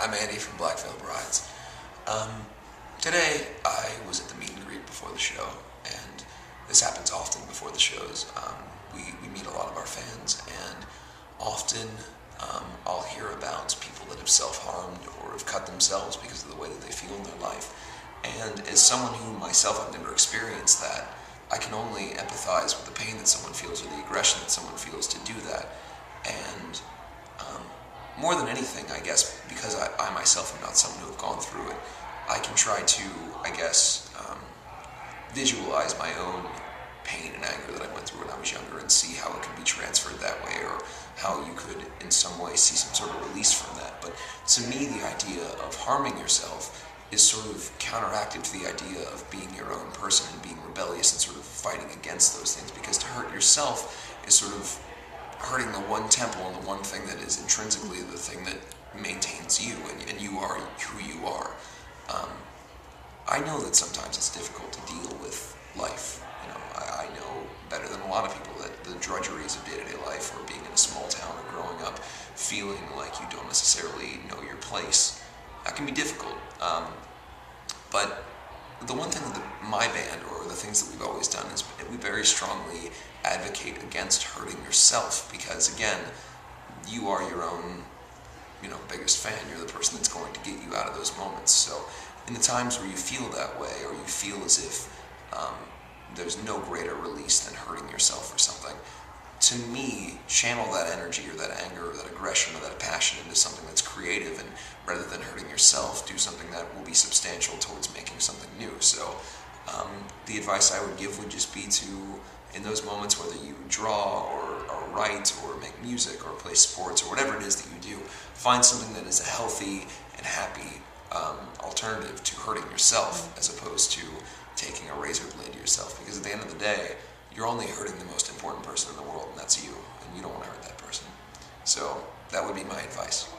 I'm Andy from Blackveil Brides. Today I was at the meet and greet before the show, and this happens often before the shows. We meet a lot of our fans, and often I'll hear about people that have self-harmed or have cut themselves because of the way that they feel in their life. And as someone who myself have never experienced that, I can only empathize with the pain that someone feels or the aggression that someone feels to do that. And more than anything, I guess, because I myself am not someone who have gone through it, I can try to, visualize my own pain and anger that I went through when I was younger and see how it can be transferred that way, or how you could in some way see some sort of release from that. But to me, the idea of harming yourself is sort of counteractive to the idea of being your own person and being rebellious and sort of fighting against those things, because to hurt yourself is sort of hurting the one temple and the one thing that is intrinsically the thing that maintains you, and you are who you are. I know that sometimes it's difficult to deal with life. I know better than a lot of people that the drudgeries of day-to-day life, or being in a small town or growing up feeling like you don't necessarily know your place, that can be difficult. But the one thing that my band, or the things that we've always done, is we very strongly advocate against hurting yourself, because again, you are your own, biggest fan. You're the person that's going to get you out of those moments. So in the times where you feel that way, or you feel as if there's no greater release than hurting yourself or something, to me, channel that energy or that anger or that aggression or that passion into something that's creative, and rather than hurting yourself, do something that will be substantial towards making something new. So the advice I would give would just be to, in those moments, whether you draw or write or make music or play sports or whatever it is that you do, find something that is a healthy and happy alternative to hurting yourself, as opposed to taking a razor blade to yourself, because at the end of the day, you're only hurting the most important person in the world, and that's you, and you don't want to hurt that person. So that would be my advice.